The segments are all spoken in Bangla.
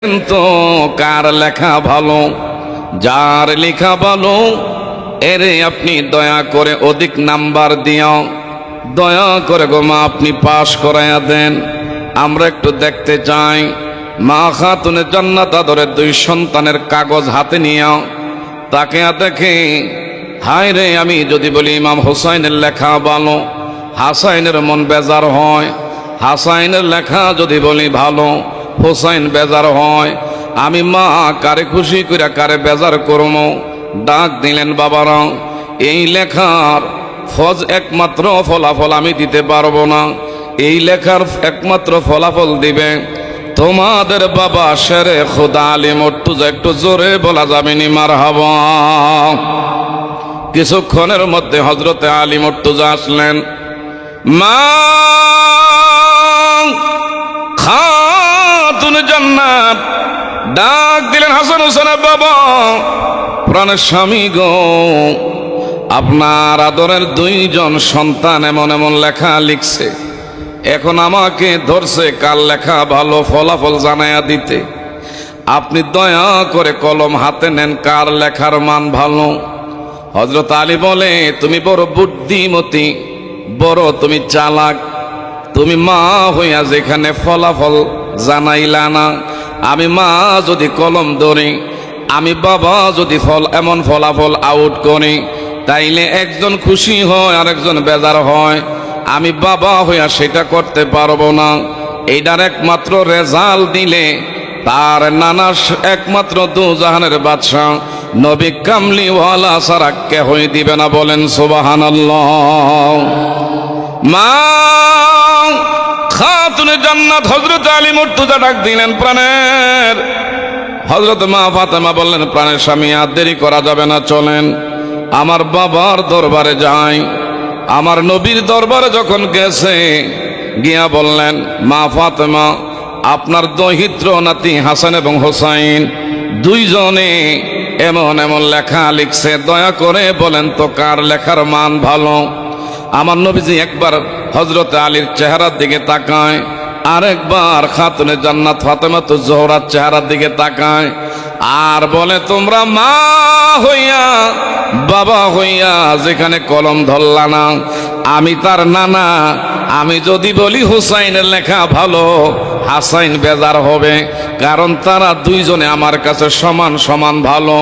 তো কার লেখা ভালো, যার লেখা ভালো এরে আপনি দয়া করে অধিক নাম্বার দিও, দয়া করে গো মা আপনি পাশ করাইয়া দেন। আমরা একটু দেখতে চাই মা খাতুনে জান্নাত আদরের 2 সন্তানের কাগজ হাতে নিয়ে তাকে দেখে, হায় রে, আমি যদি বলি ইমাম হুসাইনের লেখা ভালো, হাসাইনের মন বেজার হয়। হাসাইনের লেখা যদি বলি ভালো, হুসাইন বেজার হয়। আমি মা কারে খুশি করে কারে বেজার করবো? ডাক দিলেন বাবারা, এই লেখার একমাত্র ফলাফল আমি দিতে পারবো না। এই লেখার একমাত্র ফলাফল দিবে তোমাদের বাবা শেরে খুদা আলী মর্তুজা। একটু জোরে বলা যাবে নি মারহাবা? কিছুক্ষণের মধ্যে হযরতে আলী মর্তুজা আসলেন। মা খাতুনে জান্নাত ডাক দিলেন, হাসান হোসেনের বাবা, প্রাণের স্বামী গো, আপনার আদরের 2 সন্তান এমন এমন লেখা লিখছে, এখন আমাকে ধরছে কার লেখা ভালো ফলাফল জানাইয়া দিতে। আপনি দয়া করে কলম হাতে নেন, কার লেখার মান ভালো। হযরত আলী বলে, তুমি বড় বুদ্ধিমতী, বড় তুমি চালাক, তুমি মা হইয়া যেখানে ফলাফল জানাইলা না। আমি মা যদি কলম ধরি, আমি বাবা যদি এমন ফলাফল আউট করি, তাইলে একজন খুশি হয় আর একজন বেজার হয়। আমি বাবা হইয়া সেটা করতে পারবো না। এইটার একমাত্র রেজাল্ট দিলে তার নানা একমাত্র দুজাহানের বাদশা নবী কামলিওয়ালা সারা কেহই দিবে না। বলেন সুবহানাল্লাহ। মা খাতুনে জান্নাত হযরত আলী মর্তুজা ডাক দিলেন প্রাণের। হযরত মা ফাতেমা বললেন, প্রাণের স্বামী আর দেরি করা যাবে না, চলেন আমার বাবার দরবারে যাই। আমার নবীর দরবারে যখন গেছে, গিয়া বললেন, মা ফাতেমা, আপনার দহিত্র নাতি হাসান এবং হোসাইন 2 জনে এমন এমন লেখা লিখছে, দয়া করে বলেন তো কার লেখার মান ভালো। আমার নবীজি একবার হযরত আলীর চেহারার দিকে তাকায়, আরেকবার খাতুনে জান্নাত ফাতেমাতুজ জোহরার চেহারার দিকে তাকায়, আর বলে, তোমরা মা হইয়া বাবা হইয়া যেখানে কলম ধরলা না, আমি তার নানা, আমি যদি বলি হুসাইনের লেখা ভালো, হাসাইন বেজার হবে, কারণ তারা 2 জনে আমার কাছে সমান সমান ভালো।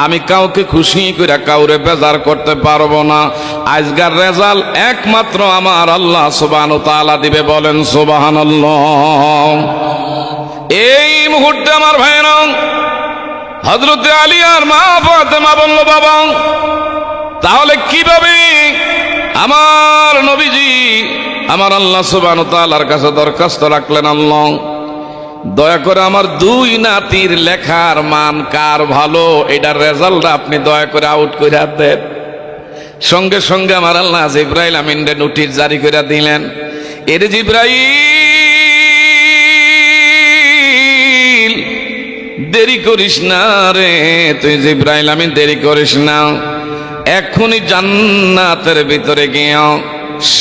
আমি কাউকে খুশি করে কাউরে বেজার করতে পারবো না। আজকের রেজাল্ট একমাত্র আমার আল্লাহ সুবহানাহু ওয়া তাআলা দিবে। বলেন সুবহানাল্লাহ। এই মুহূর্তে আমার ভাইরা, হযরতে আলী আর মা ফাতেমা বলল, বাবা, তাহলে কিভাবে আমার নবীজি আমার আল্লাহ সুবহানাহু ওয়া তাআলার কাছে দরখাস্ত রাখলেন, আল্লাহ দয়া করে আমার 2 নাতির লেখার মান কার ভালো, এটার রেজাল্ট আপনি দয়া করে আউট করে দেন। সঙ্গে সঙ্গে আমার আল্লাহ জিবরাইল আমিনরে নোটিশ জারি করে দিলেন, এর জিবরাইল দেরি করিস না রে, তুই জিবরাইল আমিন দেরি করিস না, এখনই জান্নাতের ভিতরে গিয়ে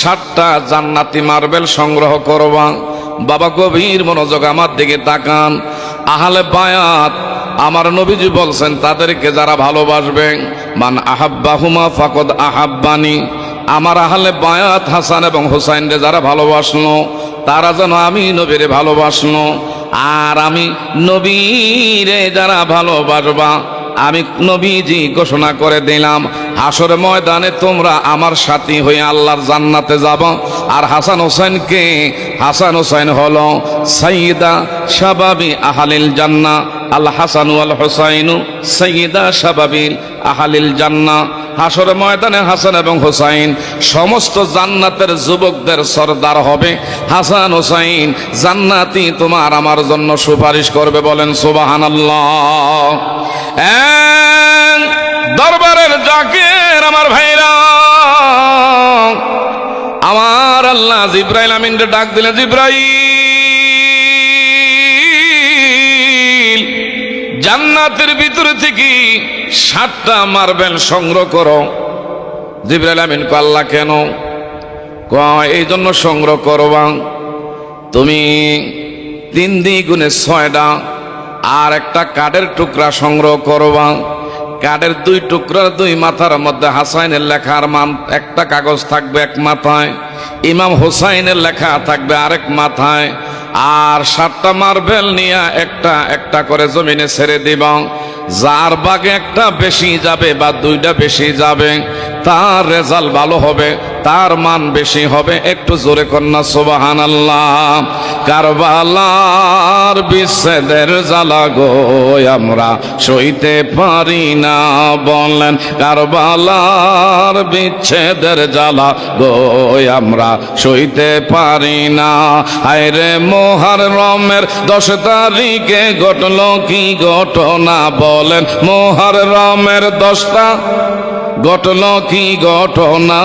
7টা জান্নাতি মার্বেল সংগ্রহ করবা। বাবা গভীর মনোযোগ আমার দিকে তাকান। আহলে বায়াত আমার নবীজি বলছেন, তাদেরকে যারা ভালোবাসবেন, মান আহাব্বাহুমা ফাকাদ আহাব্বানি, আমার আহলে বায়াত হাসান এবং হুসাইনরে যারা ভালোবাসলো, তারা যেন আমি নবীরে ভালোবাসলো। আর আমি নবীরে যারা ভালোবাসবা, আমি নবীজি ঘোষণা করে দিলাম, হাসর ময়দানে তোমরা আমার সাথী হয়ে আল্লাহর জান্নাতে যাবা। আর হাসান হোসেন হলো সাইয়্যিদা শাবাবি আহলিল জান্নাহ, আল হাসান ওয়াল হুসাইনু সাইয়্যিদা শাবাবিল আহলিল জান্নাহ। হাসর ময়দানে হাসান এবং হুসাইন সমস্ত জান্নাতের যুবকদের সরদার হবে। হাসান হুসাইন জান্নাতি তোমার আমার জন্য সুপারিশ করবে। বলেন সুবহানাল্লাহ। দরবারের জাকির আমার ভাইরা, আমার আল্লাহ জিবরাইল আমিনকে ডাক দিলেন, জিবরাইল জান্নাতের ভিতর থেকে 7টা মার্বেল সংগ্রহ করো। জিবরাইল আমিন কয়, আল্লাহ কেন? কয়, এই জন্য সংগ্রহ করবা, তুমি 3 দ্বিগুণে 6টা আর একটা কাঠের টুকরা সংগ্রহ করবা। কাঠের দুই টুকরার দুই মাথার মধ্যে হাসাইনের লেখার মান একটা কাগজ থাকবে এক মাথায়, ইমাম হুসাইনের লেখা থাকবে আরেক মাথায়। আর 7টা মার্বেল নিয়ে একটা একটা করে জমিনে ছেড়ে দিব। যার বাগে একটা বেশি যাবে বা 2টা বেশি যাবে তার রেজাল্ট ভালো হবে, তার মান বেশি হবে। একটু জোরে কন্যা সুবহানাল্লাহ। কারবালার বিচ্ছেদের জ্বালা গো আমরা সইতে পারি না, বলেন কারবালার বিচ্ছেদের জ্বালা গো আমরা সইতে পারি না। হায়রে মুহররমের 10 তারিখে ঘটল কি ঘটনা, বলেন মুহররমের 10টা ঘটল কি ঘটনা।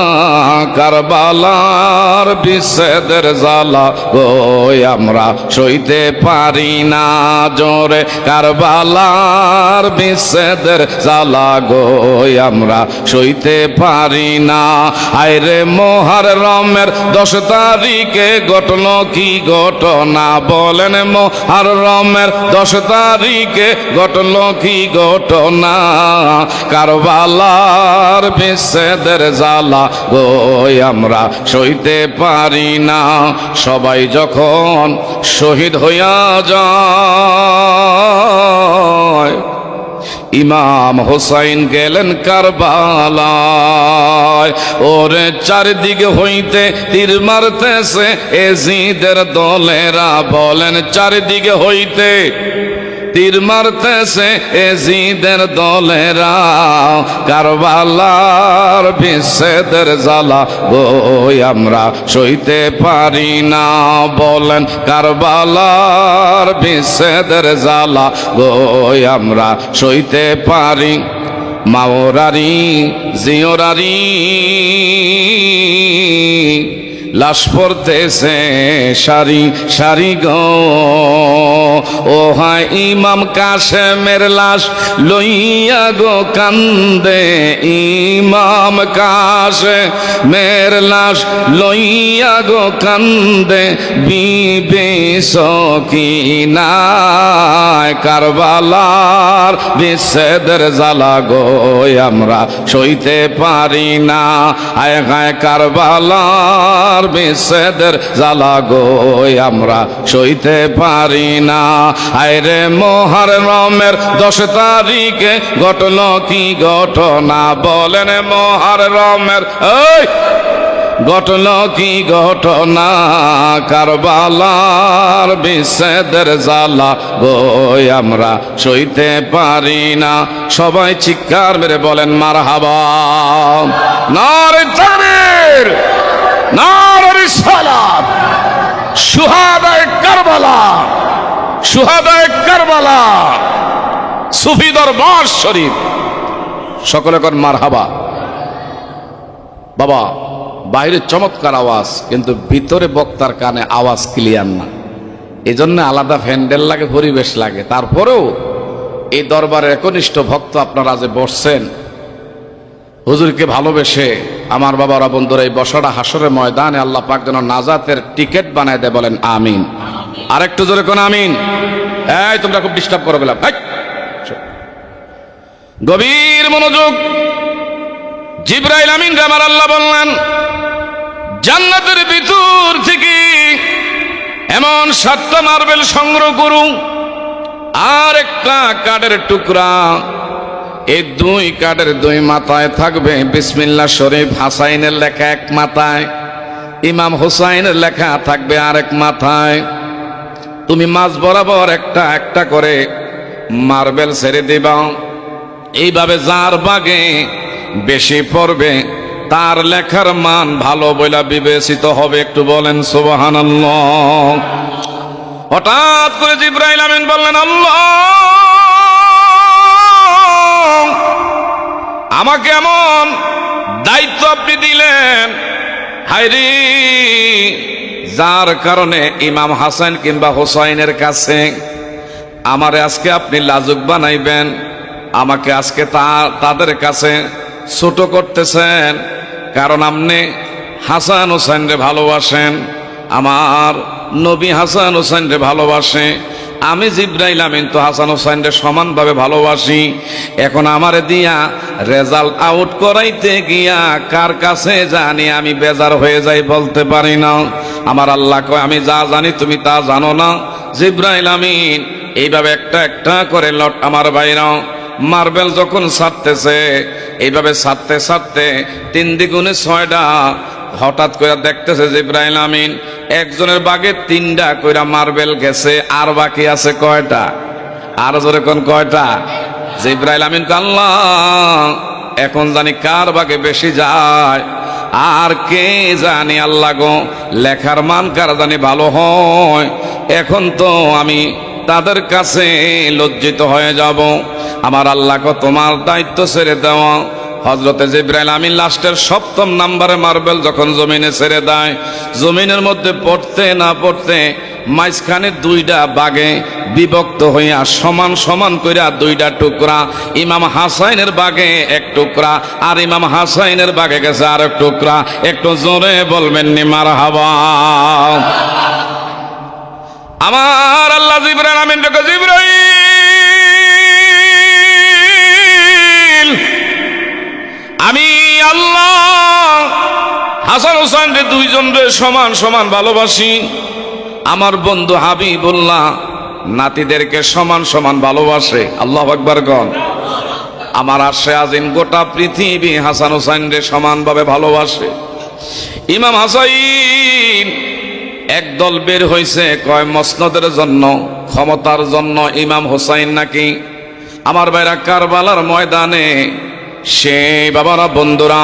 কারবালার বিচ্ছেদের জ্বালা গো আমরা সইতে পারি না, জোরে কারবালার বিচ্ছেদের জ্বালা গো আমরা সইতে পারি না। আইরে মুহররমের 10 তারিখে ঘটল কি ঘটনা, বলেন মুহররমের 10 তারিখে ঘটল কি ঘটনা। কারবালার বিচ্ছেদের জ্বালা গো আমরা সইতে পারি না। সবাই যখন শহীদ হইয়া যায়, ইমাম হুসাইন গেলেন কারবালায়। ওরে চারিদিকে হইতে তীর মারতেছে এজিদের দলেরা, বলেন চারিদিকে হইতে তীর মারতেছে এজিদের দলেরা। কারবালার বিচ্ছেদের জ্বালা গো আমরা সইতে পারি না, বলেন কারবালার বিচ্ছেদের জ্বালা গো আমরা সইতে পারি। মাওরারি জিওরারি লাশ পড়তেছে সারি সারি গো। ও হায় ইমাম কাশেমের লাশ লইয়া গো কান্দে, ইমাম কাশেমের লাশ লইয়া গো কান্দে বিবি সকিনায়। কারবালার বিচ্ছেদের জ্বালা গো আমরা সইতে পারি না। আয় হায় কারবালার বিচ্ছেদের জ্বালা গো আমরা সইতে পারি না। আইরে মুহররমের 10 তারিখে ঘটল কি ঘটনা, বলেন মুহররমের ঘটল কি ঘটনা। কারবালার বিচ্ছেদের জ্বালা গো আমরা সইতে পারি না। সবাই চিৎকার মেরে বলেন মারহাবা। নারে তাকবীর, নারে রিসালাত। শুহাদায়ে কারবালা, শুহাদায়ে কারবালা, সুফি দরবার শরীফ। সকলে কোন মারহাবা। বাবা বাইরে চমৎকার আওয়াজ, কিন্তু ভিতরে বক্তার কানে আওয়াজ ক্লিয়ার না। এই জন্য আলাদা প্যান্ডেল লাগে, পরিবেশ লাগে। তারপরেও এই দরবারের একনিষ্ঠ ভক্ত আপনারা যে বসছেন, হুজুরকে ভালোবেসে আমার বাবারা বন্ধুরা, এই বসাটা হাসরের ময়দানে আল্লাহ পাক যেন নাজাতের টিকিট বানায় দেয়, বলেন আমিন। আরেকটু জোরে কোন আমিন। এই তোমরা খুব ডিস্টার্ব করে গেলাম। গভীর মনোযোগ। জিবরাইল আমিন আমার আল্লাহ বললেন, জান্নাতের ভিতর থেকে এমন 7টা মার্বেল সংগ্রহ করুন, আর একটা কাঠের টুকরা। এই 2 কাঠের 2 মাথায় থাকবে বিসমিল্লাহ শরীফ। হাসাইনের লেখা এক মাথায়, ইমাম হুসাইনের লেখা থাকবে আরেক মাথায়। তুমি মাঝ বরাবর একটা একটা করে মার্বেল ছেড়ে দিবা। এইভাবে যার বাগে বেশি পড়বে তার লেখার মান ভালো বইলা বিবেচিত হবে। একটু বলেন সুবহানাল্লাহ। হঠাৎ করে জিবরাইল আমিন বললেন, আল্লাহ আমাকে এমন দায়িত্ব আপনি দিলেন, হায়রে, যার কারণে ইমাম হাসান কিংবা হুসাইনের কাছে আমারে আজকে আপনি লাজুক বানাইবেন, আমাকে আজকে তাদের কাছে ছোট করতেছেন। কারণ আপনি হাসান হুসাইন রে ভালোবাসেন, আমার নবী হাসান হুসাইন রে ভালোবাসে। আমি জিবরাইল আমিন তো হাসান হোসেনকে সমানভাবে ভালোবাসি। এখন আমারে দিয়া রেজাল্ট আউট করাইতে গিয়া কার কাছে জানি আমি বেজার হয়ে যাই বলতে পারি না। আমার আল্লাহ কয় আমি যা জানি তুমি তা জানো না। জিবরাইল আমিন এইভাবে একটা একটা করে লট আমার বাইরাও মার্বেল যখন ছাড়তেছে, এইভাবে ছাড়তে ছাড়তে 3 দ্বিগুণে 6টা, হঠাৎ করে দেখতেছে জিবরাইল আমিন একজনের বাগে 3টা কইরা মার্বেল গেছে, আর বাকি আছে কয়টা? আর জোরে কোন কয়টা? জিবরাইল আমিন আল্লাহ এখন জানি কার বাগে বেশি যায়, আর কে জানি আল্লাহ গো লেখার মান কার জানি ভালো হয়। এখন তো আমি তাদের কাছে লজ্জিত হয়ে যাব। আমার আল্লাহ কো তোমার দায়িত্ব ছেড়ে দেওয়া। হযরতে জিবরাইল আমিন লাস্টের 7ম নাম্বারে মার্বেল যখন জমিনে ছেড়ে দেয়, জমিনের মধ্যে পড়তে না পড়তে মাঝখানে 2টা বাগে বিভক্ত হইয়া সমান সমান কইরা 2টা টুকরা, ইমাম হাসাইনের বাগে 1 টুকরা আর ইমাম হাসাইনের বাগে গেছে আর 1 টুকরা। একটু জোরে বলবেন নি মারহাবা। আমার আল্লাহ জিবরাইল আমিন কে জিবরাইল আমি আল্লাহ হাসান হোসেন রে 2 জনরে সমান সমান ভালোবাসি। আমার বন্ধু হাবিবুল্লাহ নাতিদেরকে সমান সমান ভালোবাসে। আল্লাহু আকবার গণ। আমার আশে আজিম গোটা পৃথিবী হাসান হোসেন রে সমানভাবে ভালোবাসে। ইমাম হাসাইন একদল বের হইছে কয় মসনদের জন্য, ক্ষমতার জন্য। ইমাম হোসাইন নাকি আমার ভাইরা কারবালার ময়দানে সেই বাবারা বন্ধুরা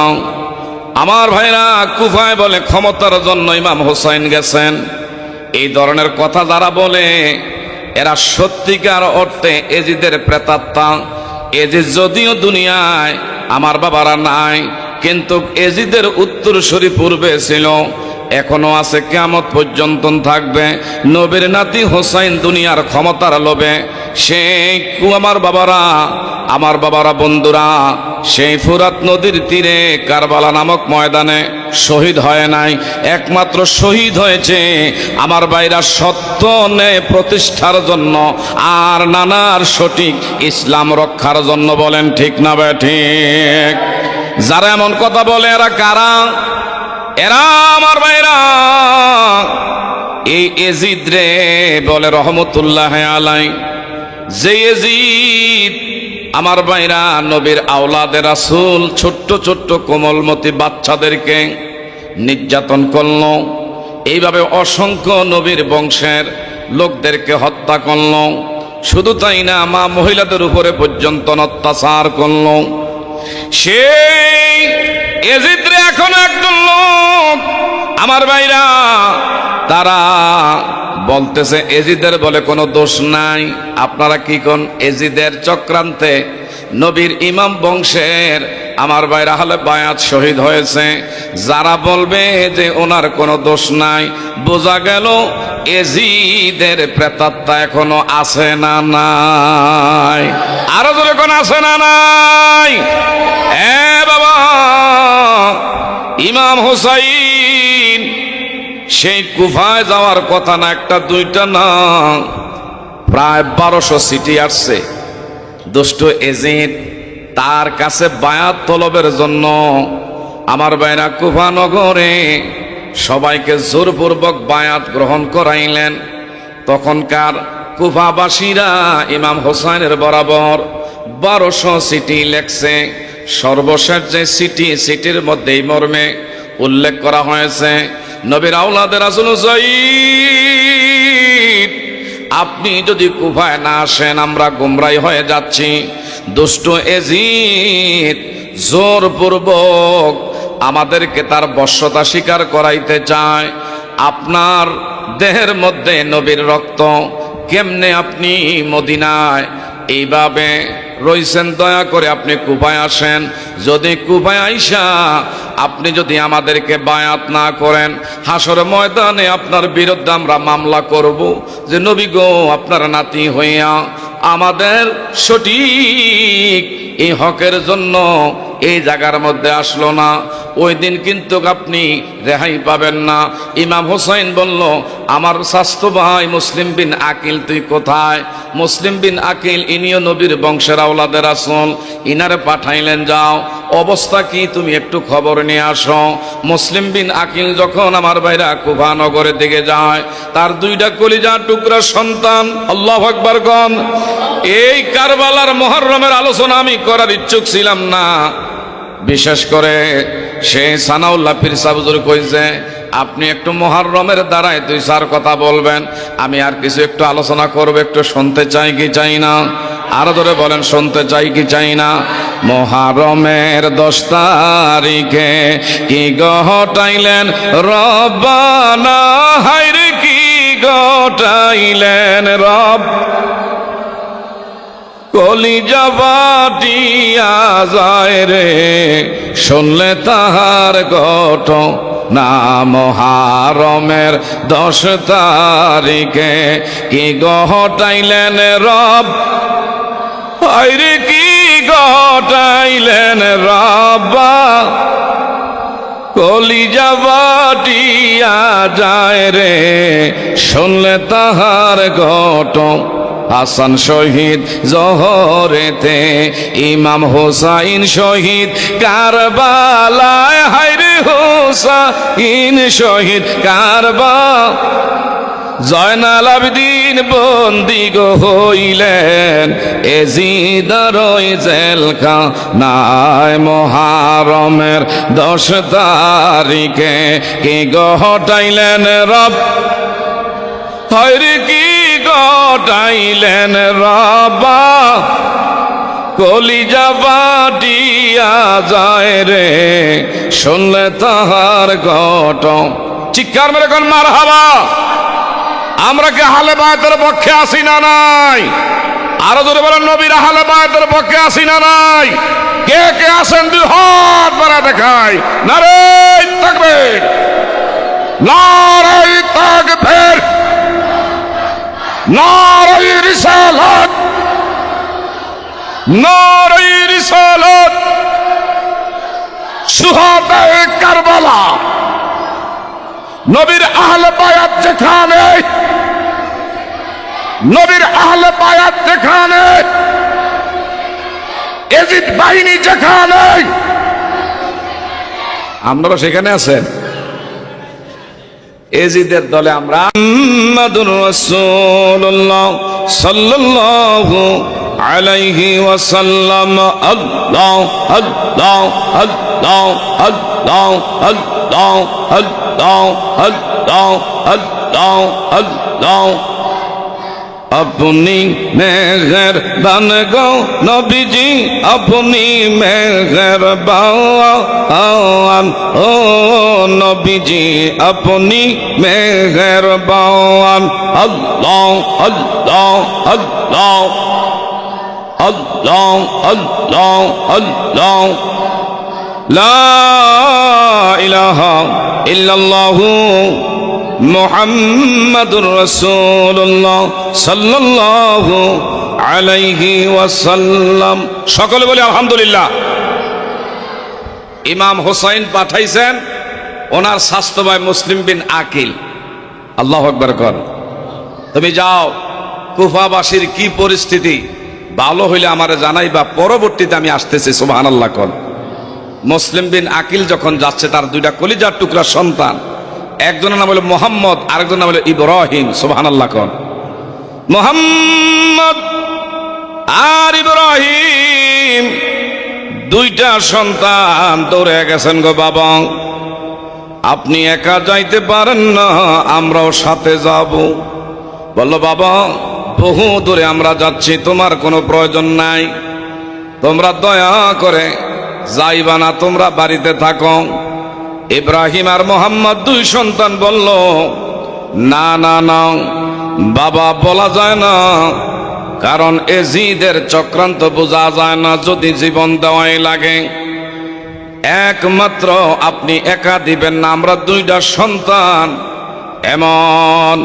আমার ভাইরা কুফায় বলে ক্ষমতার জন্য ইমাম হোসাইন গেছেন। এই ধরনের কথা যারা বলে এরা সত্যিকার অর্থে এজিদের প্রেতাত্মা। এজিদ যদিও দুনিয়ায় আমার বাবারা নাই, কিন্তু এজিদের উত্তরসূরি পূর্বে ছিল, এখনো আছে, কিয়ামত পর্যন্ত থাকবে। নবীর নাতি হোসাইন দুনিয়ার ক্ষমতার লোভে সেই আমার বাবারা বন্ধুরা সেই ফুরাত নদীর তীরে কারবালা নামক ময়দানে শহীদ হয় নাই, একমাত্র শহীদ হয়েছে আমার ভাইরা সত্য ন্যায় প্রতিষ্ঠার জন্য আর নানার সঠিক ইসলাম রক্ষার জন্য। বলেন ঠিক না ঠিক? যারা এমন কথা বলে এরা কারা? এরা আমার ভাইরা এই এজিদ রে বলে রহমতুল্লাহ আলাই। যে এজিদ আমার ভাইরা নবীর আওলাদে রাসূল ছোট্ট ছোট্ট কোমলমতি বাচ্চাদেরকে নির্যাতন করল, এইভাবে অসংখ্য নবীর বংশের লোকদেরকে হত্যা করল। শুধু তাই না, মা মহিলাদের উপরে পর্যন্ত অত্যাচার করল। সেই এজিদ রে এখন একজন লোক আমার ভাইরা তারা বলতেছে এজিদের বলে কোনো দোষ নাই। আপনারা কি কোন? এজিদের চক্রান্তে নবীর ইমাম বংশের আমার ভাইরা হলে বায়াত শহীদ হয়েছে। যারা বলবে যে ওনার কোনো দোষ নাই, বোঝা গেল এজিদের প্রেতাত্মা এখনো আছে না নাই? আরো জোরে কোন আছে না নাই? বাবা ইমাম হোসাইন সেই কুফায় যাওয়ার কথা না, 1টা 2টা না, প্রায় 1200 চিঠি আসছে দুষ্ট এজিদ তার কাছে বায়াত তলবের জন্য। আমার ভাইরা কুফা নগরে সবাইকে জোরপূর্বক বায়াত গ্রহণ করাইলেন। তখনকার কুফাবাসীরা ইমাম হোসাইনের বরাবর 1200 চিঠি লেখছে। সর্বশেষ যে চিঠির মধ্যে এই মর্মে উল্লেখ করা হয়েছে, নবীর আওলাদে রাসূল সাইয়্যিদ আপনি যদি কুফায় না আসেন আমরা গোমরাই হয়ে যাচ্ছি। দুষ্ট এজিদ জোরপূর্বক আমাদেরকে তার বশ্যতা স্বীকার করাইতে চায়। আপনার দেহের মধ্যে নবীর রক্ত, কেমনে আপনি মদিনায় এইভাবে রইছেন? দয়া করে আপনি কুফায় আসেন। যদি কুফায় আইসা আপনি যদি আমাদেরকে বায়াত না করেন, হাসর ময়দানে আপনার বিরুদ্ধে আমরা মামলা করব যে নবী গো আপনার নাতি হইয়া আমাদের সঠিক এই হকের জন্য এই জায়গার মধ্যে আসলো না, ওই দিন কিন্তু আপনি রেহাই পাবেন না। ইমাম হোসাইন বলল, আমার স্বাস্থ্য ভাই মুসলিম বিন আকিল তুই কোথায়? মুসলিম বিন আকিল ইনিও নবীর বংশের আওলাদে রাসূল, ইনারে পাঠাইলেন, যাও অবস্থা কি তুমি একটু খবর নিয়ে আসো। মুসলিম বিন আকিল যখন আমার ভাইরা কুফা নগরের দিকে যায়, তার দুইটা কলিজার টুকরা সন্তান, আল্লাহু আকবার গণ। এই কারবালার মুহররমের আলোচনা আমি করার ইচ্ছুক ছিলাম না, বিশেষ করে সেই সানাউল্লাহ পীর সাহেব হুজুর কইছে আপনি একটু মুহররমের দ্বারাই দুই চার কথা বলবেন, আমি আর কিছু একটু আলোচনা করব, একটু শুনতে চাই কি চাই না? আরো ধরে বলেন, শুনতে চাই কি চাই না? মুহররমের 10 তারিখে কি ঘটাইলেন রব্বানা, হায়রে কি ঘটাইলেন রব, কলিজা ফাটিয়া যায় রে শুনলে তাহার ঘটনা। মুহররমের 10 তারিখে কি ঘটাইলেন রব, হায়রে কি ঘটাইলেন রব্বা, কলিজা ফাটিয়া যায় রে শুনলে তাহার ঘটনা। হাসান শহীদ জোহরেতে, ইমাম হোসাইন শহীদ কারবালায়, হায়রে হোসাইন শহীদ কারবালায়। জয়নাল আবেদিন বন্দী গো হইলেন এজিদের ওই জেলখানায়। মুহররমের 10 তারিখে কি ঘটাইলেন রব, হায়রে কি ঘটাইলেন রব্বা, কলিজা ফাটিয়া যায় রে শুনলে তাহার ঘটনা। চিৎকার মেরে কোন মারহাবা। আমরা কি আহলে বায়তের পক্ষে আছি না নাই? আরো জোরে বলেন, নবীর আহলে বায়তের পক্ষে আছি না নাই? কে কে আছেন দুই হাত বাড়া দেখায়। নারে তাকবীর, নারে তাকবীর, নারে রিসালাত, নারে রিসালাত। শুহাদায়ে কারবালা, নবীর আহলে বায়াত যেখানে, নবীর আহলে বায়াত যেখানে, এজিদ বাহিনী যেখানে, আপনারা সেখানে আছেন। এজিদের দলে আমরা। মুহাম্মাদুর রাসূলুল্লাহ সাল্লাল্লাহু আলাইহি ওয়াসাল্লাম। আল্লাহ আল্লাহ আল্লাহ আল্লাহ আল্লাহ আল্লাহ আল্লাহ আল্লাহ আল্লাহ। আপনি মেহেরবান গো নবীজি, আপনি মেহেরবান ও নবীজি, আপনি মেহেরবান। আল্লাহ আল্লাহ আল্লাহ আল্লাহ আল্লাহ আল্লাহ। লা ইলাহা ইল্লাল্লাহু মুহাম্মাদুর রাসূলুল্লাহ সাল্লাল্লাহু আলাইহি ওয়াসাল্লাম। সকলে বলি আলহামদুলিল্লাহ। ইমাম হোসাইন পাঠাইছেন ওনার স্বাস্থ্য ভাই মুসলিম বিন আকিল। আল্লাহু আকবার কর। তুমি যাও, কুফাবাসীর কি পরিস্থিতি ভালো হইলে আমারে জানাইবা, পরবর্তীতে আমি আসতেছি। সুবহানাল্লাহ কর। মুসলিম বিন আকিল যখন যাচ্ছে, তার দুইটা কলিজার টুকরা সন্তান, একজনের নাম হলো মোহাম্মদ, আরেকজনের নাম হলো ইব্রাহিম। সুবহানাল্লাহ কর। মোহাম্মদ আর ইব্রাহিম দুইটা সন্তান দৌড়ে গেছেন গো বাবা, আপনি একা যাইতে পারেন না, আমরাও সাথে যাব। বলল বাবা, বহু দূরে আমরা যাচ্ছি, তোমার কোনো প্রয়োজন নাই, তোমরা দয়া করে যাইবা না, তোমরা বাড়িতে থাকো। ইব্রাহিম আর মোহাম্মদ দুই সন্তান বলল, না না না বাবা, বলা যায় না, কারণ এজিদের চক্রান্ত বোঝা যায় না, যদি জীবন দেওয়াই লাগে। একমাত্র আপনি একা দিবেন না, আমরা দুইটা সন্তান। এমন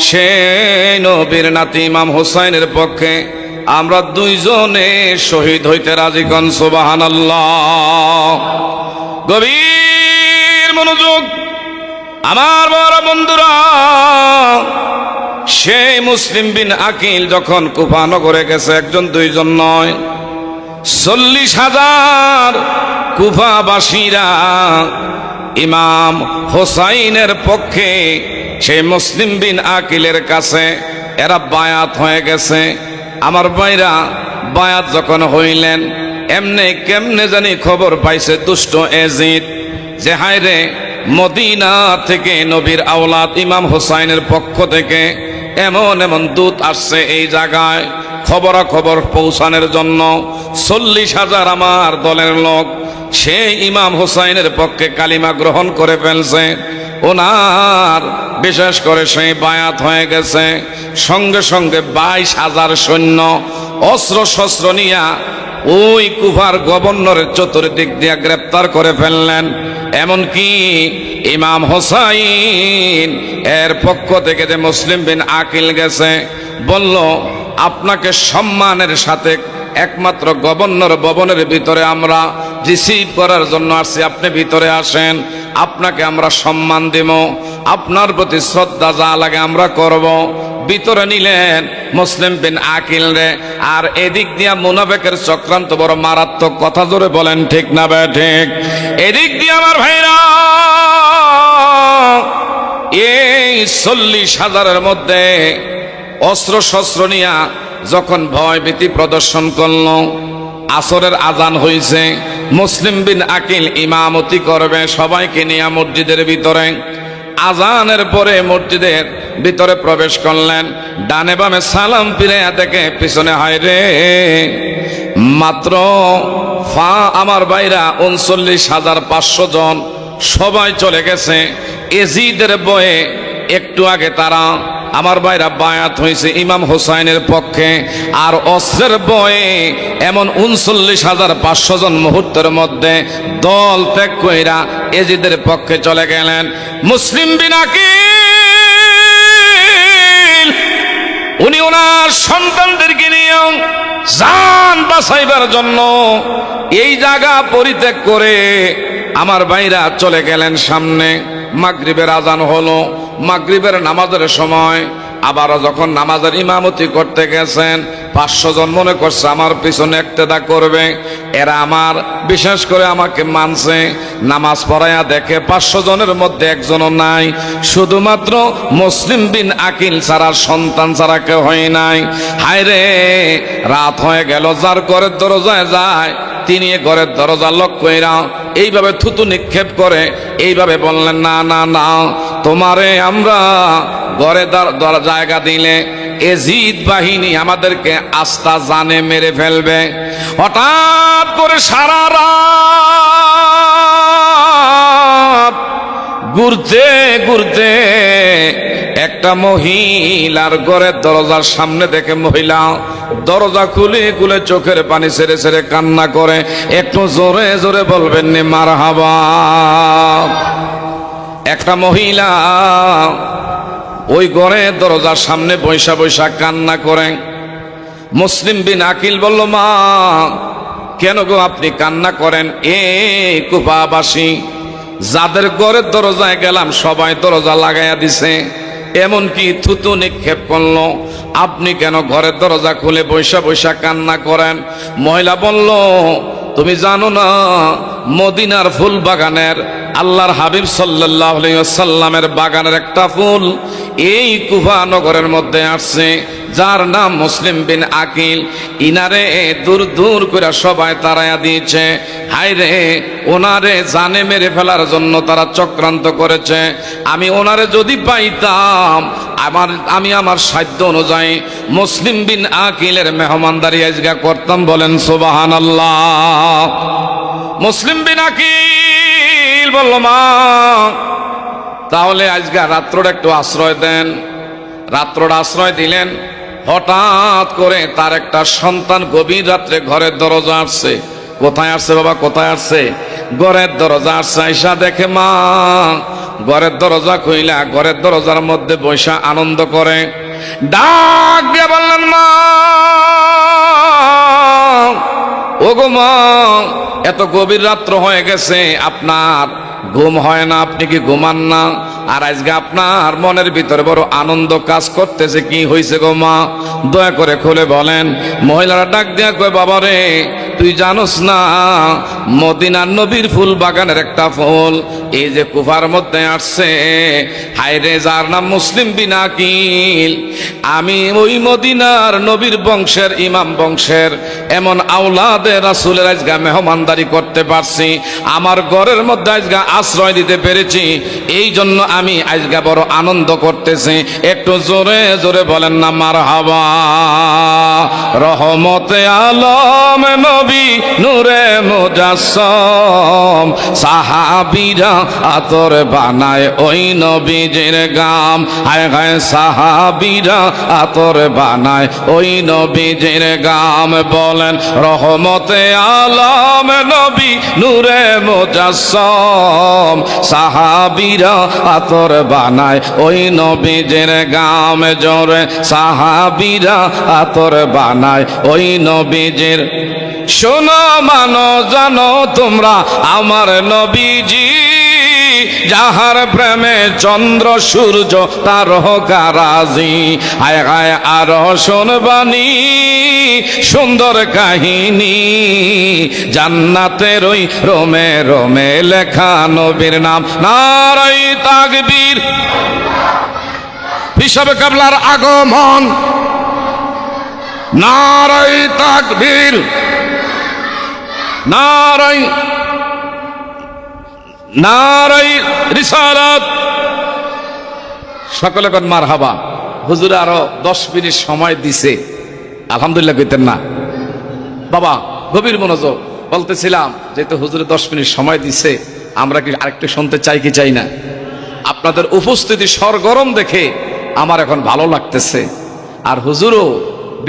সেই নবীর নাতি ইমাম হোসাইনের পক্ষে আমরা দুইজনে শহীদ হইতে রাজি কোন সুবহানাল্লাহ। গভীর মনোযোগ আমার বড় বন্ধুরা, সেই মুসলিম বিন আকিল যখন কুফা নগরে গেছে, একজন দুইজন নয়, 40,000 কুফাবাসীরা ইমাম হোসাইনের পক্ষে সেই মুসলিম বিন আকিলের কাছে এরা বায়াত হয়ে গেছে। আমার ভাইরা, বায়াত যখন হইলেন, এমনে কেমনে জানি খবর পাইছে দুষ্ট এজিদ যে হায়রে মদিনা থেকে নবীর আওলাদ ইমাম হোসাইনের পক্ষ থেকে এমন এমন দূত আসছে এই জায়গায় খবরাখবর পৌঁছানোর জন্য। 40,000 আমার দলের লোক সেই ইমাম হোসাইনের পক্ষে কালিমা গ্রহণ করে ফেলছে। ওনার বিশেষ করে সেই বায়াত হয়ে গেছে। সঙ্গে সঙ্গে 22,000 সৈন্য অস্ত্র শস্ত্র নিয়া ওই কুফার গভর্নরের চতুর্দিক দিয়ে গ্রেপ্তার করে ফেললেন। এমনকি ইমাম হোসাইন এর পক্ষ থেকে যে মুসলিম বিন আকিল গেছে, বলল আপনাকে সম্মানের সাথে একমাত্র গভর্নর ভবনের ভিতরে আমরা রিসিভ করার জন্য আসছি, আপনি ভিতরে আসেন, আপনাকে আমরা সম্মান দেব, আপনার প্রতি শ্রদ্ধা যা লাগে আমরা করব। ভিতরে নিলেন মুসলিম বিন আকিল রে। আর এদিক দিয়া মুনাফিকের চক্রান্ত বড় মারাত্মক, কথা জোরে বলেন ঠিক না বে ঠিক? এদিক দিয়ে আমার ভাইরা এই 40,000-এর মধ্যে অস্ত্র শস্ত্র নিয়া যখন ভয় ভীতি প্রদর্শন করল, আসরের আজান হইছে, মুসলিম বিন আকিল ইমামতি করবে সবাইকে নিয়ে মসজিদের ভিতরে। আজানের পরে মসজিদের ভিতরে প্রবেশ করলেন, ডানে বামে সালাম ফিরে দেখে পিছনে হয় রে মাত্র আমার ভাইরা 39,500 জন সবাই চলে গেছে। এজিদের বয়ে একটু আগে তারা আমার ভাইরা বায়াত হয়েছে ইমাম হোসাইনের পক্ষে, আর অস্ত্রের বয়ে এমন 39,500 জন মুহূর্তের মধ্যে দল ত্যাগ কইরা এজিদের পক্ষে চলে গেলেন। মুসলিম বিন আকিল উনি ওনার সন্তানদেরকে নিয়ে জান বাঁচাইবার জন্য এই জায়গা পরিত্যাগ করে আমার ভাইরা চলে গেলেন সামনে। মাগরিবের আজান হলো, মাগরিবের নামাজের সময় আবারও যখন নামাজের ইমামতি করতে গেছেন, 500 জন মনে করছে আমার পিছনে ইক্তেদা করবে, এরা আমার বিশেষ করে আমাকে মানছে। নামাজ পড়াইয়া দেখে 500 জনের মধ্যে একজনও নাই, শুধুমাত্র মুসলিম বিন আকিল ছাড়া, সন্তান ছাড়া কেউ হয় নাই। হায় রে, রাত হয়ে গেল, যার ঘরের দরজায় যায় তিনি ঘরের দরজা লক কইরা এইভাবে থুতু নিক্ষেপ করে এইভাবে বললেন, না না না, তোমারে আমরা ঘরে জায়গা দিলে এজিদ বাহিনী আমাদেরকে আস্থা জানে মেরে ফেলবে। হঠাৎ করে সারা রাত ঘুরতে ঘুরতে একটা মহিলার ঘরের দরজার সামনে দেখে মহিলা দরজা খুলে খুলে চোখের পানি ছেড়ে ছেড়ে কান্না করে। একটু জোরে জোরে বলবেন নি মারহাবা। একটা মহিলা ওই ঘরের দরজার সামনে বৈশা বৈশা কান্না করে। মুসলিম বিন আকিল বলল, মা কেন গো আপনি কান্না করেন? এ কুফাবাসী যাদের ঘরের দরজায় গেলাম সবাই দরজা লাগাইয়া দিছে, এমনকি থুতু নিক্ষেপ করলো, আপনি কেন ঘরের দরজা খুলে বৈশা বৈশা কান্না করেন? মহিলা বলল, তুমি জানো না মদিনার ফুল বাগানের আল্লাহর হাবিব সাল্লাল্লাহু আলাইহি ওয়াসাল্লামের বাগানের একটা ফুল এই কুফা নগরের মধ্যে আসছে, যার নাম মুসলিম বিন আকিল। ইনারে দূর দূর করে সবাই তাড়াইয়া দিয়েছে। হায় রে, ওনারে জানে মেরে ফেলার জন্য তারা চক্রান্ত করেছে। আমি ওনারে যদি পাইতাম, আমি আমার সাধ্য অনুযায়ী মুসলিম বিন আকিলের মেহমানদারি আজকে করতাম। বলেন সুবহানাল্লাহ। মুসলিম বিন আকিল বলল, মা তাহলে আজকে রাত্রটা একটু আশ্রয় দেন। রাত্রটা আশ্রয় দিলেন। হঠাৎ করে তার একটা সন্তান গভীর রাত্রে ঘরের দরজা আসছে। কোথায় আসছে বাবা, কোথায় আসছে? ঘরের দরজা আসছে। আইসা দেখে মা ঘরের দরজা খুইলা ঘরের দরজার মধ্যে বৈশা আনন্দ করে। ডাক দিয়ে বললেন, মা গো মা, এত গভীর রাত্র হয়ে গেছে, আপনার ঘুম হয় না, আপনি কি ঘুমান না? আর আজকে আপনার মনের ভিতরে বড় আনন্দ কাজ করতেছে, কি হয়েছে গো মা? দয়া করে খুলে বলেন। মহিলারা ডাক দিয়া কয়, বাবা রে, তুই জানোস না মদিনার নবীর ফুল বাগানের একটা ফুল এই যে কুফার মধ্যে আসছে, হায়রে, যার নাম মুসলিম বিন আকিল। আমি ওই মদিনার নবীর বংশের, ইমাম বংশের এমন আওলাদে রাসূলের আজকে মেহমানদারি করতে পারছি, আমার ঘরের মধ্যে আজকে আশ্রয় দিতে পেরেছি, এই জন্য আমি আজকে বড় আনন্দ করতেছি। একটু জোরে জোরে বলেন না মারহাবা। রহমতে আলম নবী নূরে মুজাসসম, সাহাবীরা আতর বানায় ওই নবীজির গাম। হায় হায়, সাহাবীরা আতর বানায় ওই নবীজির গাম। বলেন রহমতে আলম নবী নূরে মুজাসসম, সাহাবীরা আতর বানায় ওই নবীজির গাম। জোরে, সাহাবীরা আতর বানায় ওই নবীজির। শোনো মানো জানো তোমরা আমার নবীজি, যাহার প্রেমে চন্দ্র সূর্য তারকারাজি। হায় হায়, আর শোনবানি সুন্দর কাহিনী, জান্নাতের ওই রোমে রোমে লেখা নবীর নাম। নারায়ে তাকবীর, হিসাবে কাবলার আগমন। নারায়ে তাকবীর, নারায়ে রিসালাত। সকলে কোন মারহাবা। হুজুর আরো 10 মিনিট সময় দিছে, আলহামদুলিল্লাহ কইতেন না? বাবা গভীর মনোযোগ। বলতেছিলাম যেহেতু হুজুরে 10 মিনিট সময় দিছে, আমরা কি আরেকটু শুনতে চাই কি চাই না? আপনাদের উপস্থিতি সরগরম দেখে আমার এখন ভালো লাগতেছে। আর হুজুরও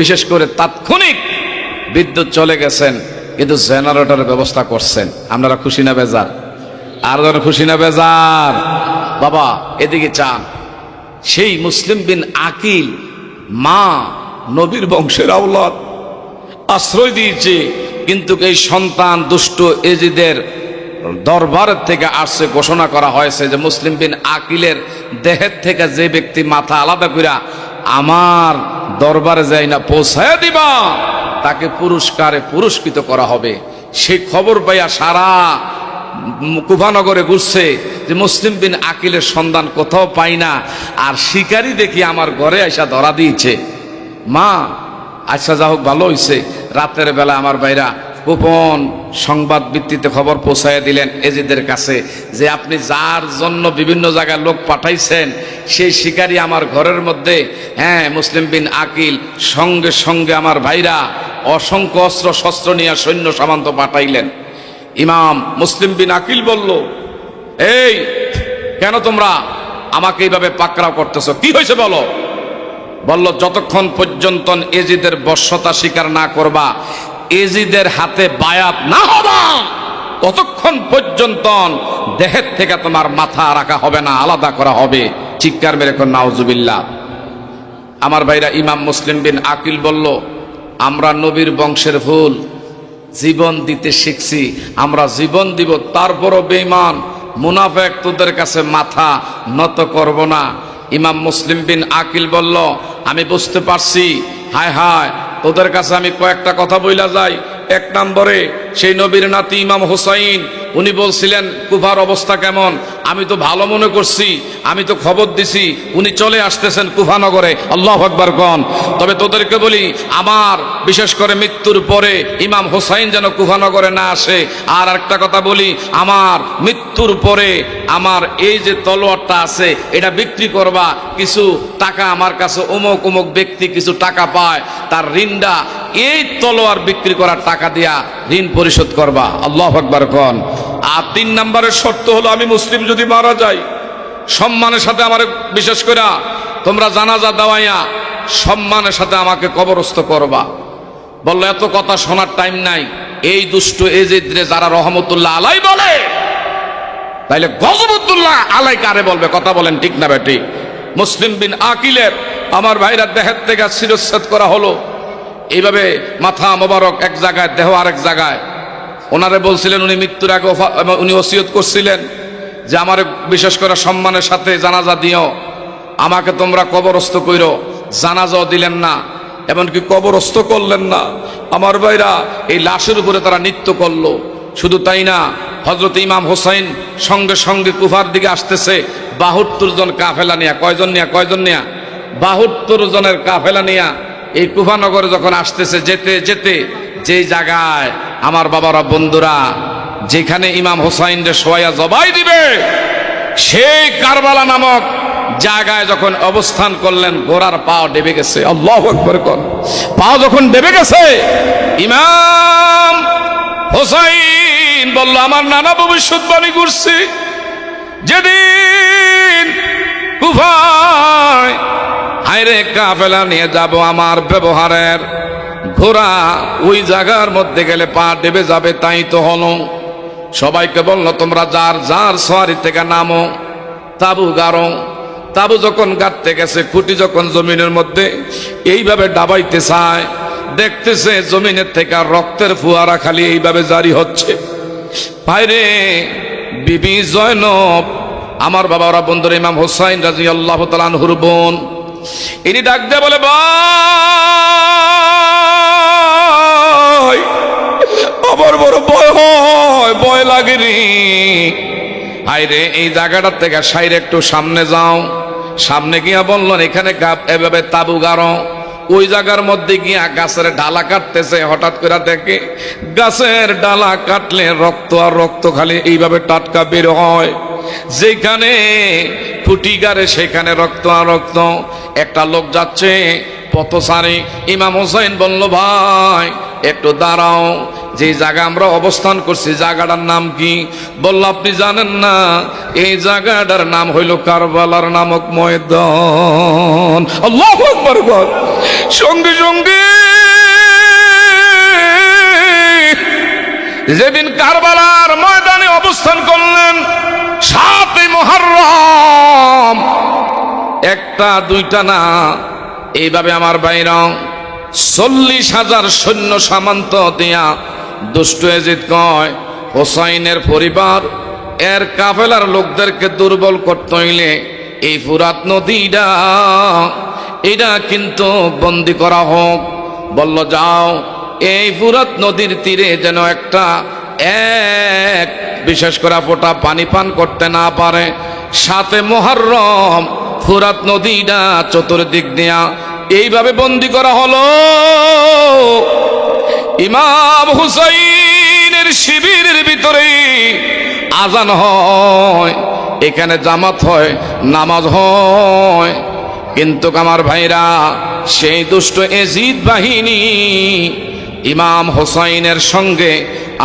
বিশেষ করে তাৎক্ষণিক বিদ্যুৎ চলে গেছেন, কিন্তু জেনারেটরের ব্যবস্থা করছেন। আপনারা খুশি না বেজার? আর যেন খুশি না বেজার? বাবা এদিকে চান। সেই মুসলিম বিন আকিল, মা নবীর বংশের আওলাদ, আশ্রয় দিয়েছে, কিন্তু এই সন্তান দুষ্ট এজিদের দরবারের থেকে আসছে, ঘোষণা করা হয়েছে যে মুসলিম বিন আকিলের দেহের থেকে যে ব্যক্তি মাথা আলাদা কইরা আমার দরবারে যাই না পৌঁছায়া দিবা, তাকে পুরস্কারে পুরস্কৃত করা হবে। সেই খবর পাইয়া সারা কুফানগরে ঘুরছে যে মুসলিম বিন আকিলের সন্ধান কোথাও পাই না, আর শিকারী দেখি আমার ঘরে আইসা ধরা দিয়েছে। মা আচ্ছা যা হোক, ভালো হইছে, রাতের বেলা আমার ভাইরা গোপন সংবাদ ভিত্তিতে খবর পৌঁছায় দিলেন এজিদের কাছে যে আপনি যার জন্য বিভিন্ন জায়গায় লোক পাঠাইছেন, সেই শিকারী আমার ঘরের মধ্যে। হ্যাঁ, মুসলিম বিন আকিল। সঙ্গে সঙ্গে আমার ভাইরা অসংখ্য অস্ত্র শস্ত্র নিয়ে সৈন্য সামন্ত পাঠাইলেন। ইমাম মুসলিম বিন আকিল বলল, এই কেন তোমরা আমাকে এইভাবে পাকড়াও করতেছো, কি হয়েছে বলো? বলল, যতক্ষণ পর্যন্ত এজিদের বশ্যতা স্বীকার না করবা, এজিদের হাতে বায়াত না হবা, ততক্ষণ পর্যন্ত দেহের থেকে তোমার মাথা রাখা হবে না, আলাদা করা হবে। চিৎকার মেরে কোন নাউজুবিল্লাহ। আমার ভাইরা, ইমাম মুসলিম বিন আকিল বলল, আমরা নবীর বংশের ফুল, জীবন দিতে শিখছি, আমরা জীবন দিব, তারপরও বেঈমান মুনাফেক তোদের কাছে মাথা নত করব না। ইমাম মুসলিম বিন আকিল বলল, আমি বুঝতে পারছি, হায় হায়, তোদের কাছে আমি কয়েকটা কথা বইলা যাই। এক নম্বরে সেই নবীর নাতি ইমাম হুসাইন, উনি বলছিলেন কুফার অবস্থা কেমন, আমি তো ভালো মনে করছি, আমি তো খবর দিছি উনি চলে আসতেছেন কুফানগরে। আল্লাহু আকবার কোন। তবে তোদেরকে বলি, আমার বিশেষ করে মৃত্যুর পরে ইমাম হুসাইন যেন কুফানগরে না আসে। আর একটা কথা বলি, আমার মৃত্যুর পরে আমার এই যে তলোয়ারটা আছে, এটা বিক্রি করবা, কিছু টাকা আমার কাছে অমুক অমুক ব্যক্তি কিছু টাকা পায়, তার ঋণটা এই তলোয়ার বিক্রি করার টাকা দিয়া ঋণ পরিশোধ করবা। আল্লাহু আকবার কোন। আর 3 নম্বরের শর্ত হলো, আমি মুসলিম যদি মারা যাই, সম্মানের সাথে আমার, বিশেষ করে তোমরা জানাজা দেওয়াইয়া সম্মানের সাথে আমাকে কবরস্থ করবা। বললো, এত কথা শোনার টাইম নাই। এই দুষ্ট এজিদরে যারা রহমতুল্লাহ আলাই বলে, তাইলে গজবতুল্লাহ আলাই কারে বলবে? কথা বলেন ঠিক না বেটি? মুসলিম বিন আকিলের আমার ভাইরা দেহের থেকে শিরচ্ছেদ করা হলো। এইভাবে মাথা মোবারক এক জায়গায়, দেহ আরেক জায়গায়। ওনারে বলছিলেন, উনি মৃত্যুর আগে উনি ওসিয়ত করছিলেন যে আমার বিশেষ করে সম্মানের সাথে জানাজা দিও, আমাকে তোমরা কবরস্থ কইরো। জানাজাও দিলেন না, এমনকি কবরস্থ করলেন না। আমার ভাইরা, এই লাশের উপরে তারা নৃত্য করলো। শুধু তাই না, হযরত ইমাম হোসেন সঙ্গে সঙ্গে কুফার দিকে আসতেছে 72 জন কাফেলা নিয়া। কয়জন নিয়া? 72 জনের কাফেলা নিয়া এই কুফানগরে যখন আসতেছে, যেতে যেতে যে জায়গায় আমার বাবারা, বন্ধুরা, যেখানে ইমাম হোসাইনরে শোয়া জবাই দিবে, সেই কারবালা নামক জায়গায় যখন অবস্থান করলেন, ঘোড়ার পাও ডেবে গেছে। আল্লাহু আকবার কর। পাও যখন ডেবে গেছে, ইমাম হোসাইন বলল, আমার নানা ভবিষ্যৎবাণী করছে, যেদিন কুফায় হায়রে কাফেলা নিয়ে যাব, আমার ব্যবহারের ঘোড়া ওই জায়গার মধ্যে গেলে পা ডেবে যাবে। তাই তো হলো। সবাইকে বললো, তোমরা যার যার সওয়ারি থেকে নামো, তাবু গাড়ো। তাবু যখন গাড়তে গেছে, খুঁটি যখন জমিনের মধ্যে এইভাবে ডাবাইতে চায়, দেখতেছে জমিনের থেকে রক্তের ফুয়ারা খালি এইভাবে জারি হচ্ছে। ভাইরে, বিবি জয়নব, আমার বাবারা, বন্ধুরা, ইমাম হোসাইন রাদিয়াল্লাহু তাআলা আনহুর বোন, ইনি ডাক দিয়ে বলে, ভাই, আমার বড় ভয় লাগে রে। হায়রে, এই জায়গাটার থেকে সাইরে একটু সামনে যাও। সামনে গিয়া বললেন, এখানে এভাবে তাবু গাড়ো। ওই জায়গার মধ্যে গিয়া গাছের ডালা কাটতেছে। হঠাৎ করে দেখে গাছের ডালা কাটলে রক্ত আর রক্ত খালি এইভাবে টাটকা বের হয়। যেখানে ফুটি গাড়ে সেখানে রক্ত আর রক্ত। একটা লোক যাচ্ছে পথচারী। ইমাম হোসেন বলল, ভাই একটু দাঁড়াও, যে জায়গা আমরা অবস্থান করছি জায়গাটার নাম কি? বলল, আপনি জানেন না? এই জায়গাটার নাম হইল কারবালার নামক ময়দান। আল্লাহু আকবার। সঙ্গে সঙ্গে যেদিন কারবালার ময়দানে অবস্থান করলেন, 7 মুহররম, একটা দুইটা না, এইভাবে আমার বাইরা 40,000 সৈন্য সামন্ত দিয়া দুষ্ট এজিদ কয়, হোসাইনের পরিবার এর কাফেলার লোকদেরকে দুর্বল করতে হইলে এই ফুরাত নদীটা এটা কিন্তু বন্দি করা হোক। বলল, যাও, এই ফুরাত নদীর তীরে যেন একটা এক বিশেষ করে ফোঁটা পানি পান করতে না পারে। 7 মুহররম ফুরাত নদীটা চতুর্দিক দিয়া এইভাবে বন্দি করা হলো। ইমাম হুসাইনের শিবিরের ভিতরে আজান হয়, এখানে জামাত হয়, নামাজ হয়। কিন্তু আমার ভাইরা, সেই দুষ্ট এজিদ বাহিনী ইমাম হুসাইনের সঙ্গে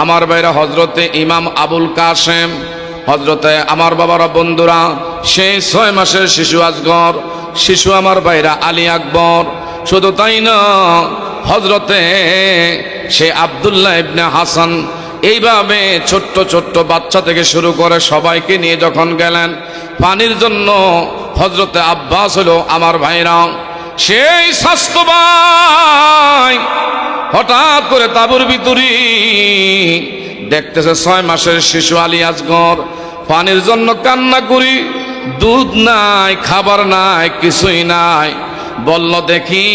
আমার ভাইরা হযরতে ইমাম আবুল কাসেম, হযরতে আমার বাবারা, বন্ধুরা, সেই 6 মাসের শিশু আসগর, শিশু আমার ভাইরা আলী আকবর। শুধু তাই না, হযরতে সে আব্দুল্লাহ ইবনে হাসান, এইভাবে ছোট্ট ছোট্ট বাচ্চা থেকে শুরু করে সবাইকে নিয়ে যখন গেলেন পানির জন্য, হযরতে আব্বাস হলো আমার ভাইরা সেই স্বাস্থ্যবান, হঠাৎ করে তাবুর ভিতরে দেখতেছে 6 মাসের শিশু আলী আসগর পানির জন্য কান্না করি। দুধ নাই, খাবার নাই, কিছুই নাই। বলল, দেখি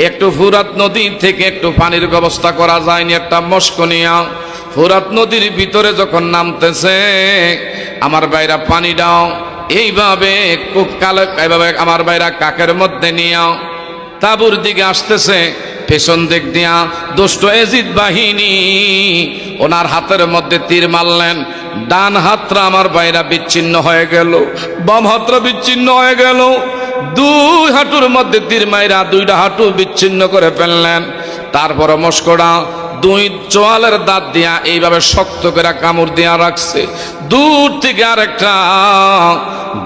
একটু ফুরাত নদী থেকে একটু পানির ব্যবস্থা করা যায়নি? একটা মস্ক নিয়া ফুরাত নদীর ভিতরে যখন নামতেছে, আমার ভাইরা পানি দাও, এইভাবে এইভাবে আমার ভাইরা কাকের মধ্যে নিয়া তাবুর দিকে আসতেছে। পেছন দিক দিয়া দুষ্ট এজিদ বাহিনী ওনার হাতের মধ্যে তীর মারলেন। ডান হাতটা আমার ভাইরা বিচ্ছিন্ন হয়ে গেল, বাম হাতটা বিচ্ছিন্ন হয়ে গেল। 2 হাঁটুর মধ্যে তীর মাইরা 2টা হাঁটু বিচ্ছিন্ন করে ফেললেন। তারপরে মস্কড়া 2 চোয়ালের দাঁত দিয়া এইভাবে শক্ত করে কামড় দিয়া রাখছে। দূর থেকে আরেকটা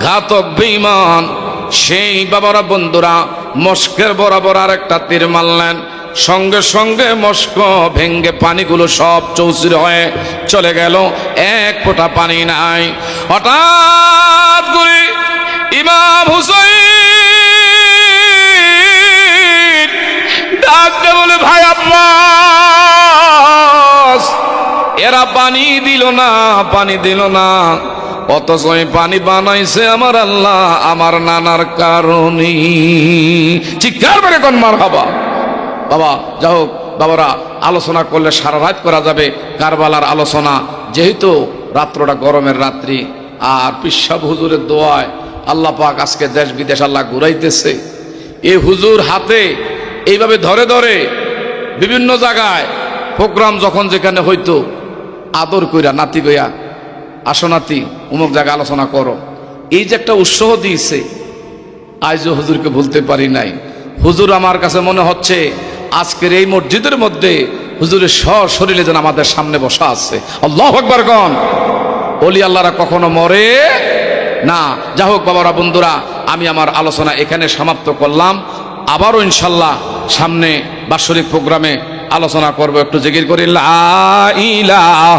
ঘাতক বেঈমান সেই বাবারা, বন্ধুরা, মস্কের বরাবর আরেকটা তীর মারলেন। সঙ্গে সঙ্গে মস্ক ভেঙ্গে পানিগুলো সব চৌচির হয়ে চলে গেল, এক ফোঁটা পানি নাই। হঠাৎ করে ইমাম হুসাইন ডাক দে বলে, ভাই আব্বাস, এরা পানি দিল না, পানি দিল না, অথচ এই পানি বানাইছে আমার আল্লাহ আমার নানার কারণে। চিৎকার করে কোন মারহাবা। বাবা যাই হোক, বাবারা আলোচনা করলে সারা রাত করা যাবে কারবালার আলোচনা, যেহেতু রাত্রটা গরমের রাত্রি, আর পিসাব হুজুরের দোয়ায় আল্লাহ পাক আজকে দেশ বিদেশ আল্লাহ ঘুরাইতেছে। এই হুজুর হাতে এইভাবে ধরে ধরে বিভিন্ন জায়গায় প্রোগ্রাম যখন যেখানে হইতো আদর কইরা নাতি গইয়া, আসো নাতি অমুক জায়গায় আলোচনা করো, এই যে একটা উৎসাহ দিয়েছে, আজও হুজুরকে ভুলতে পারি নাই। হুজুর আমার কাছে মনে হচ্ছে আজকের এই মসজিদের মধ্যে হুজুরের শরীরে যেন আমাদের সামনে বসা আছে। আল্লাহু আকবার গণ। ওলি আল্লাহরা কখনো মরে না। যা হোক বাবারা, বন্ধুরা, আমি আমার আলোচনা এখানে সমাপ্ত করলাম। আবারও ইনশাল্লাহ সামনে বাৎসরিক প্রোগ্রামে আলোচনা করব। একটু জিকির করি লা ইলাহা